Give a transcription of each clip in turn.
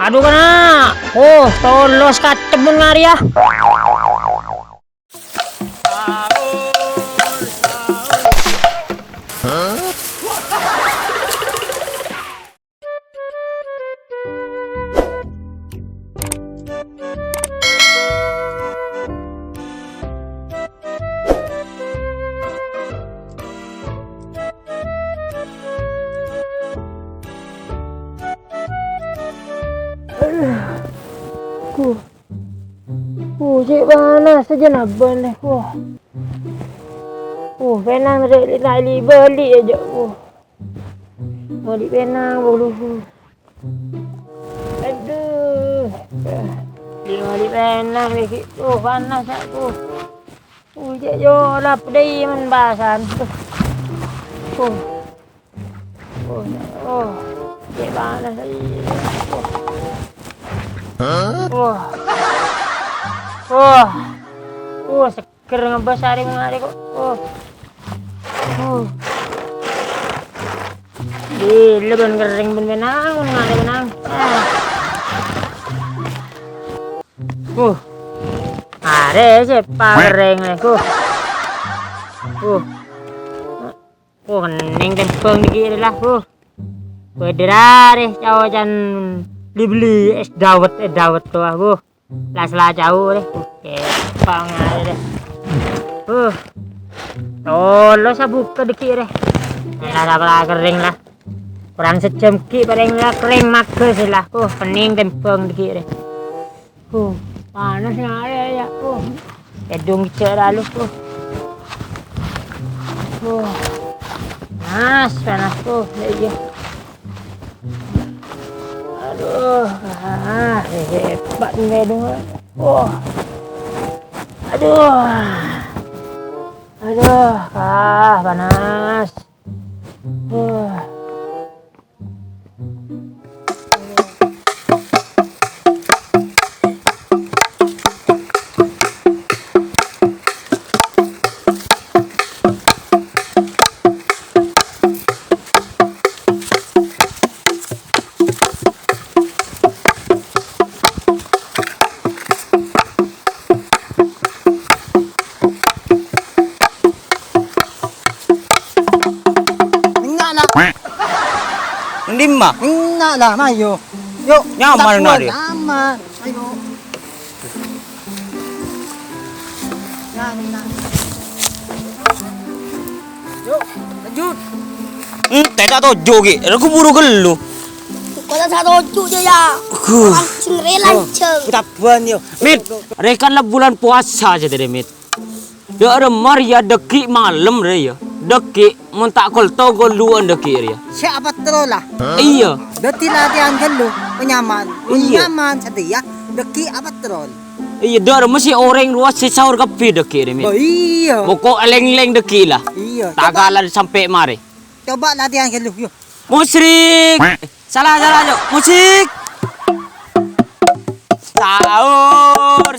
Aduh kena. Oh, tolos katemun ngari ya. Cik panas saja naban deh. Penang reli balik aja. Balik penang bolu. Aduh. Balik penang lagi. Panas aku. Cik jo lap dai man basan. Cik panas lagi. Seger ngebas hari mengari kok. Gila ben kering ben benang mengari benang. Are siapa kering aku. Kening tempeng dikit lah. Bederare cawacan dibeli es dawet tuh aku. Lah jauh deh. Pangal deh. Tolo sa buka dikit deh. Lah kering lah. Kurang sejam ki paling lah kering mager sih lah. Pening tempeng dikit deh. Panas ngare ya. Edung cek lalu. Panas iya. Aduh, hebat nih dong. Aduh, panas. Lima. Enggak lah, mayo. Yuk, nyaman nari. Nyaman. Ayo. Nah. Yuk, lanjut. Tidak tahu jogi. Aku buru gelu. Kau tak tahu je ya. Lanceng lanceng. Ketabuan yo. Mit, rekanlah bulan puasa aja deh, Mit. Ya ada Maria deki malam re ya. Deki muntak kol togo luan deki ya. Siapa terolah? Iya. Deti latihan gelu, penyaman. Iya. Penyaman setia. Deki apa terol? Iya, dar mesti orang luas sesahur kapi deki re, Mit. Oh iya. Pokok leng-leng deki lah. Iya. Tagalan sampai mari. Coba latihan gelu yuk. Musrik. Salah yuk. Musik. Sahur.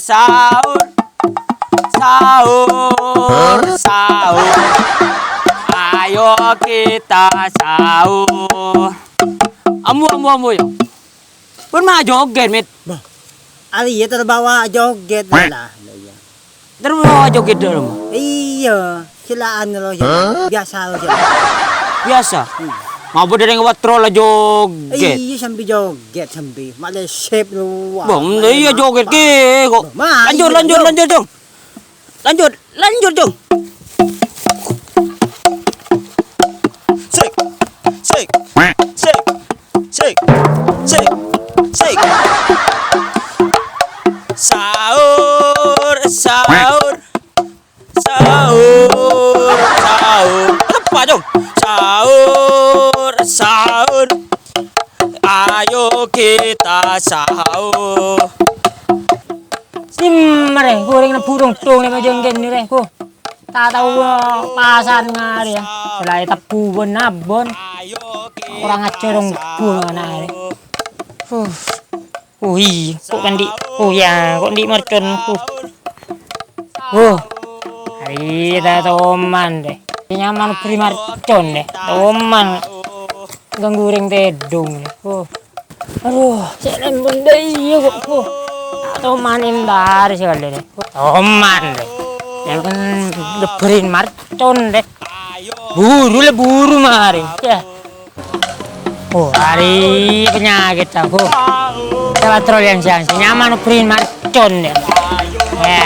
Ayo kita sahur. Amu ya. Pun mah joget, Mit. Ali ya terbawa joget lah. Terbawa joget dulu. Iya, silaan lo ya. Biasa lo ya. Biasa. Mau dari ngewat troll joget. Iya, sambil joget sambil. Malah shape lu. Bang, iya joget ke kok. Lanjut dong. Lanjut dong. Sek. Sahur. Apa dong? Sahur. Ayo kita sahur. Simre, goreng na burung tong ni majenggen ni re ko. Tak tahu pasan ngari ya. Selai tapu nabon. Orang acerong bunga na re. Kok kan di. Kok di mercon ku. Hari dah toman deh. Nyaman primarcon deh. Toman. Gangguring tedung. Aduh, jalan bunda iya kok. Tomanin dari sekali deh. Toman deh. Yang kan leberin marcon deh. Buru mari. Ya. Oh, hari penyakit aku. Patrol yang siang nyaman leberin marcon deh. Ya.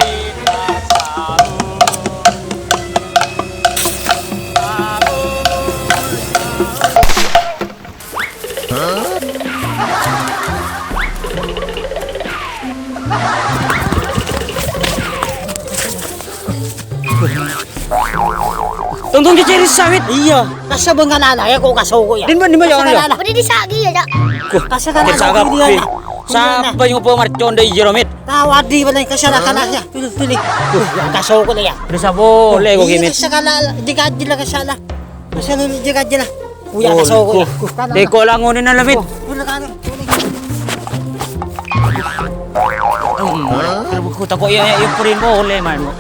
Tungtung dicari sawit. Iya, kasa bang kanana ya kok kasoko ya. Din ba jangan ya? Pwede di sagi ya, Jak. Kasa kanana Sagap. dia. Siapa yung upo marchon day Jeromit? Tawadi ba na kasala kanana. Pilih. Kasoko na ya. Bisa boleh kok gimit. Kasa kanana digaji la kasala. Kasala digaji la. Uya kasoko. Deko langonin na lamit. Aku takut ya yung purin boleh man mo.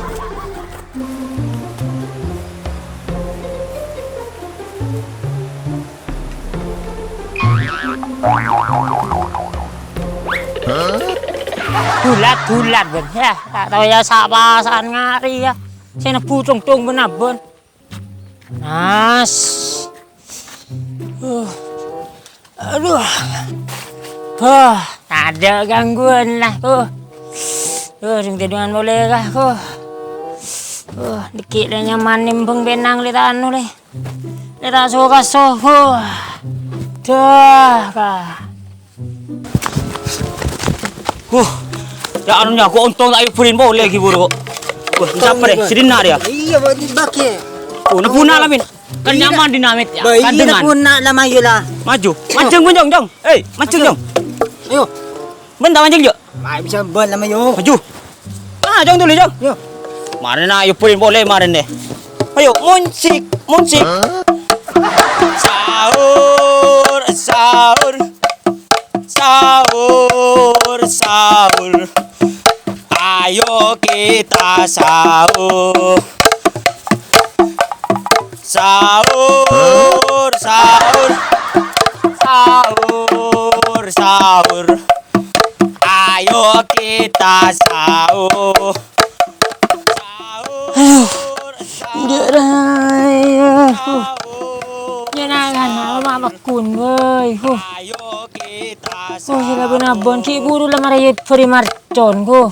Gulat ben ya. Tak tahu ya sabasan ngari ya. Saya putung benar ben. Nas. Aduh. Ada gangguan lah. Sing tiduran boleh kah? Dikit dah nyaman nimbang benang lita anu le. Lita suka soho. Dah kah. Ya anunya aku untung tak purin boleh lagi buru. Siapa deh? Sidina dia. Iya, bakit? Napuna lamin. Kan nyaman dinamit ya. Kan Iya, dengan. napuna lama yula. Maju. Mancing pun jong. Mancing jong. Ayo. Bentar mancing jong. Mai bisa ban lama yo. Maju. Jong dulu jong. Yo. Maren na purin boleh maren deh. Ayo, muncik. Sahur. Ayo kita sahur. Ayo kita sahur. Jangan lama makun woi. Ayo kita Sila benabon ki buru lah marayut puri marcon ko.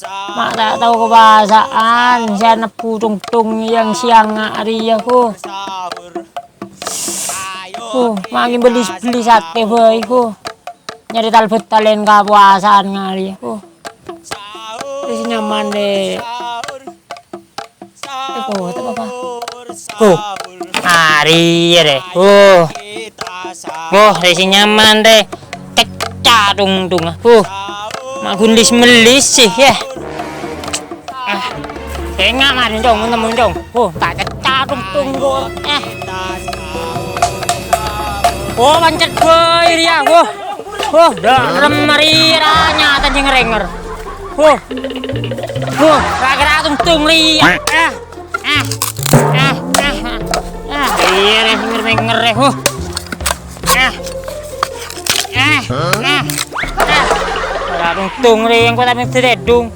Mak tak tahu kebahasaan. Saya naputung yang siang hari aku. Makin beli sate boy ko. Nyari talbet talen kapuasaan ngari aku. Di nyaman deh. Tak apa. Hari ya deh. Di nyaman deh. Cadung mak gundis melis sih ya. Enggak marin dong, temen dong. Tak cadung tunggu. Pancet boy dia. Dalam mariranya tanjing renger. Gara-gara tung liat. Iya, renger. Tung yang kau tak mesti dedung.